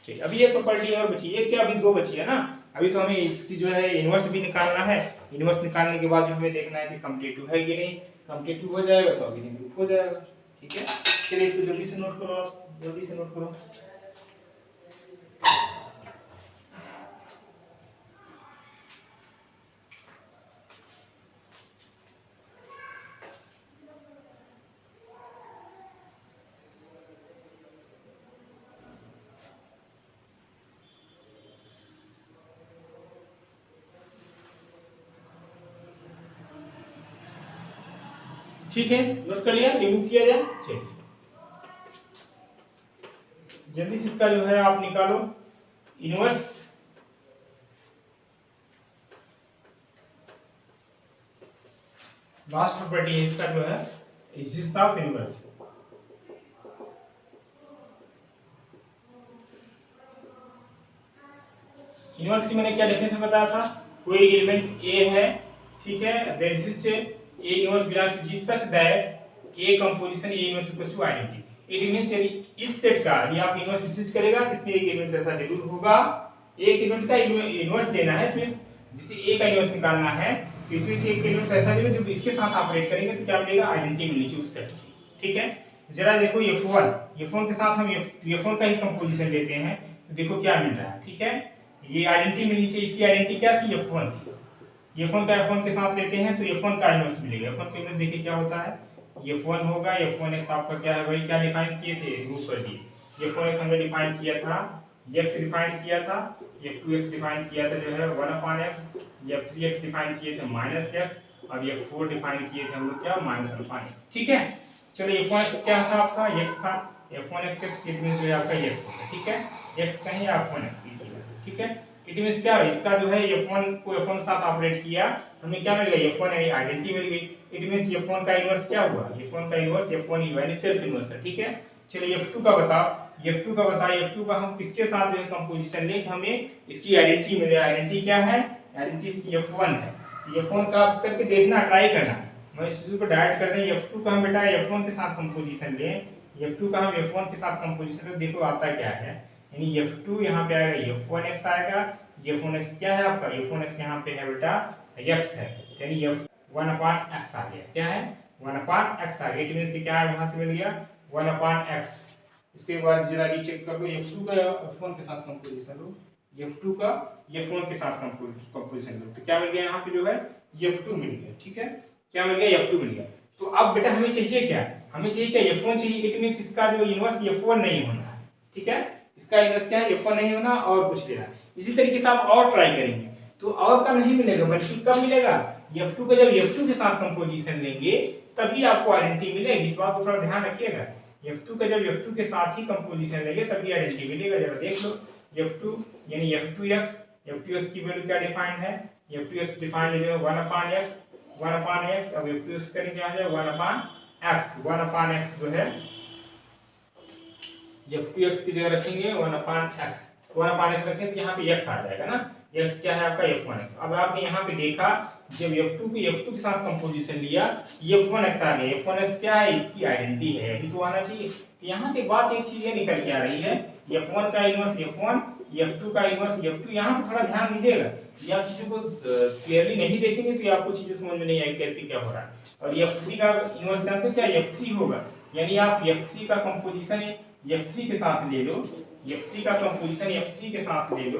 ठीक, अभी एक प्रॉपर्टी और बची है, क्या अभी दो बची है ना, अभी तो हमें इसकी जो है इनवर्स भी निकालना है, इनवर्स निकालने के बाद जो हमें देखना है कि कम्पलीटिव है कि नहीं, कम्पलीटिव हो जाएगा तो अभी प्रूफ हो जाएगा। ठीक है, चलिए इसको जल्दी से नोट करो, जल्दी से नोट करो। ठीक है, नोट कर लिया, रिमूव किया जाए। चलिए जल्दी से इसका जो है आप निकालो इनवर्स, लास्ट प्रॉपर्टी है इसका जो है एक्सिस्ट ऑफ इनवर्स। इनवर्स की मैंने क्या डेफिनेशन बताया था, कोई एलिमेंट ए है, ठीक है, there exist A inverse belong to G such that A composition A inverse equals to identity. It means यदि इस सेट का यदि आप इनवर्स एक्सिस्ट करेगा इसमें एक एलिमेंट ऐसा जरूर होगा, एक एलिमेंट का इनवर्स देना है, तो जिसे ए का इनवर्स निकालना है तो इसमें से एक एलिमेंट ऐसा देगा जो इसके साथ ऑपरेट करेंगे तो क्या मिलेगा आइडेंटिटी मिलनी चाहिए उस सेट की। ठीक है, जरा देखो f1 के साथ हम f1 का ही कंपोजिशन लेते हैं तो देखो क्या मिल रहा है। ठीक है, ये आइडेंटिटी मिलनी चाहिए, इसकी आइडेंटिटी क्या थी f1 थी, f1 का f1 के साथ लेते हैं तो f1 का इनवर्स मिलेगा। f1 का इनवर्स देखिए क्या होता है, f1 होगा, f1x आपका क्या है वही क्या डिफाइन किए थे रूप कर दिए, f1x हमने डिफाइन किया था, x डिफाइन किया था, f2x डिफाइन किया था जो है 1/x, f3x डिफाइन किए थे -x और f4 डिफाइन किए थे हम लोग क्या -1/x। ठीक है, चलो f1 क्या था आपका x था, f1x इट मींस जो है आपका x होगा। ठीक है, x कहीं f1x लिखिएगा। ठीक है, इट मींस क्या इसका जो है f1 को f1 के साथ ऑपरेट किया हमें क्या मिल गया f1 आइडेंटिटी मिल गई। इट मींस f1 का इनवर्स क्या हुआ, f1 का इनवर्स f1 ही यानी सेल्फ इनवर्स है। ठीक है, चलिए f2 का बताओ, f2 का बताइए, f2 का हम किसके साथ जो है कंपोजिशन लें हमें इसकी आइडेंटिटी मिले। आइडेंटिटी क्या है, आइडेंटिटी इसकी f1 है, f1 का आप करके देखना ट्राई करना, मैं इस चीज को डायरेक्ट कर दें f2 का हम बेटा f1 के साथ कंपोजिशन लें, f2 का हम f1 के साथ कंपोजिशन तो देखो आता क्या है, यानी f2 यहाँ पे आएगा f1x आएगा, f1x क्या है आपका f1x यहाँ पे है बेटा x है, यानी f1/x आ गया, क्या है 1/x आ गया। इट मींस क्या है वहां से मिल गया 1/x। इसके बाद जरा रीचेक कर लो f2 का f1 के साथ कंपोजिशन लो, f2 का f1 के साथ कंपोजिशन लो तो क्या मिल गया यहाँ पे जो है f2 मिल गया। ठीक है, क्या मिल गया f2 मिल गया। तो अब बेटा हमें चाहिए क्या, हमें चाहिए क्या f1 चाहिए, इट मींस इसका जो इनवर्स f1 नहीं होना है। ठीक है, इसका इनवर्स क्या है f1 नहीं होना और कुछ लेना। इसी तरीके से आप और ट्राई करेंगे तो और का नहीं मिलेगा बल्कि कब मिलेगा f2 का जब f2 के साथ कंपोजिशन लेंगे तभी आपको आइडेंटिटी मिलेगी। इस बात को थोड़ा ध्यान रखिएगा, f2 का जब f2 के साथ ही कंपोजिशन लेंगे तभी आइडेंटिटी मिलेगा। जरा देख लो f2 यानी f2x की वैल्यू क्या डिफाइंड है, f2x डिफाइंड है 1/x अब f2x करेंगे आ जाए 1/x जो है f2x की जगह रखेंगे 1/x रखें तो यहाँ पे x आ जाएगा ना, x क्या है आपका f1x। अब आपने यहाँ पे देखा जब F2 को F2 के साथ कंपोजिशन लिया, F1x आ गया। F1x क्या है, इसकी आइडेंटिटी है, अभी तो आना चाहिए। तो यहाँ से बात एक चीज ये निकल के आ रही है, F1 का इनवर्स F1, F2 का इनवर्स F2। यहाँ पे थोड़ा ध्यान दीजिएगा, ये आप चीजों को क्लियरली नहीं देखेंगे तो ये आपको चीजें समझ में नहीं आएगी कैसे क्या हो रहा है। और F3 का इनवर्स जानते हो क्या, F3 होगा, यानी आप F3 का कंपोजिशन F3 के साथ ले लो, F3 का कंपोजिशन F3 के साथ ले लो,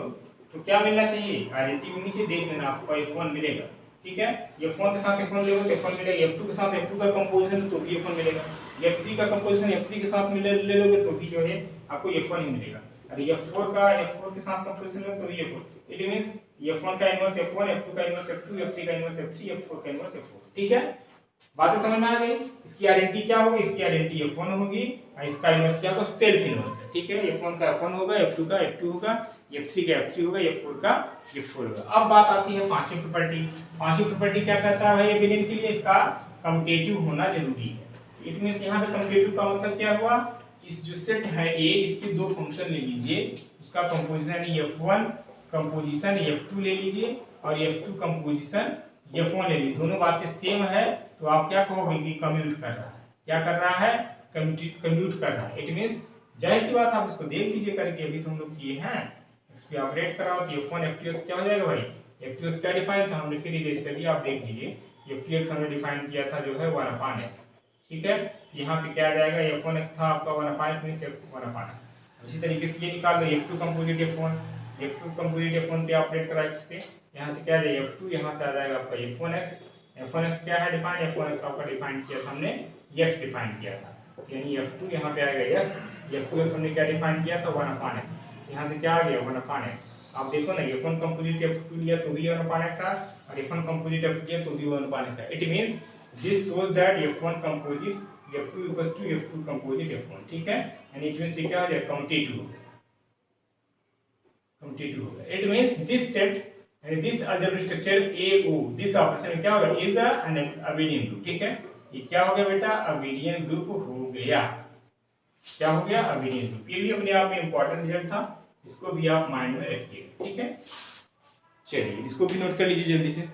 तो क्या मिलना चाहिए, आइडेंटिटी नीचे देख लेना, आपको F1 मिलेगा। ठीक है, F1 के साथ F1 ले लो तो F1 मिलेगा, F2 के साथ F2 का कंपोजिशन तो भी F1 मिलेगा, F3 का कंपोजिशन F3 के साथ ले लोगे तो भी जो है आपको F1 ही मिलेगा। अरे F4 का F4 के साथ कंपोजिशन ले तो भी F4। इट मींस F1 का इनवर्स F1, F2 का इनवर्स F2, F3 का इनवर्स F3, F4 का इनवर्स F4। ठीक है, बातें समझ में आ गई। इसकी आइडेंटिटी क्या होगी, इसकी आइडेंटिटी F1 होगी और इसका इनवर्स क्या होगा, सेल्फ इनवर्स है। ठीक है, F1 का F1 होगा, F2 का F2 होगा, F3 का F3 होगा, F4 का F4 होगा। अब बात आती है पांचवी प्रॉपर्टी। पांचवी प्रॉपर्टी क्या कहता है भाई, विलेन के लिए इसका कम्यूटेटिव होना जरूरी है। इट मींस यहाँ पे कम्यूटेटिव का मतलब क्या हुआ, इस जो सेट है A, इसके दो फंक्शन ले लीजिए, उसका कंपोजिशन यानी F1 कंपोजिशन F2 ले लीजिए और F2 कंपोजिशन F1 ले लीजिए, दोनों बातें सेम है तो आप क्या कहोगे कि कम्यूट कर रहा है। क्या कर रहा है, कम्यूट कर रहा है। इट मींस जाहिर सी बात, आप इसको देख लीजिए करके, अभी तो हम लोग किए हैं, इस पे ऑपरेट कराओ तो F1 F2x क्या हो जाएगा भाई, F2x क्या डिफाइन था, हमने फिर इरेज कर दिया, आप देख लीजिए F2x हमने डिफाइन किया था जो है 1/x। ठीक है, यहाँ पे क्या आ जाएगा, F1x था आपका 1/x मींस F1/x। इसी तरीके से ये निकाल लो F2 composite F1, F2 composite F1 पे ऑपरेट करा इस पे, यहाँ से क्या आ जाएगा F2, यहाँ से आ जाएगा आपका F1x। F1x क्या है डिफाइन, F1x आपका डिफाइन किया था हमने, x डिफाइन किया था, यानी F2 यहाँ पे आएगा x, F2x हमने क्या डिफाइन किया था 1/x, यहाँ से क्या आ गया 1/x। आप देखो ना, F1 कंपोजिट F2 लिया तो भी 1/x था और F1 कंपोजिट F2 लिया तो भी 1/x था। It means this shows that F1 composite F2 equals to F2 composite F1। ठीक है, यानी इट मींस ये क्या हो जाएगा, कम्यूटेटिव होगा। It means this set and this algebraic structure AO, this operation क्या होगा, is an abelian group। ठीक है, ये क्या हो गया बेटा, abelian group हो गया। क्या हो गया, abelian group। ये भी अपने आप में इंपॉर्टेंट रिजल्ट था, इसको भी आप माइंड में रखिए। ठीक है, चलिए इसको भी नोट कर लीजिए जल्दी से।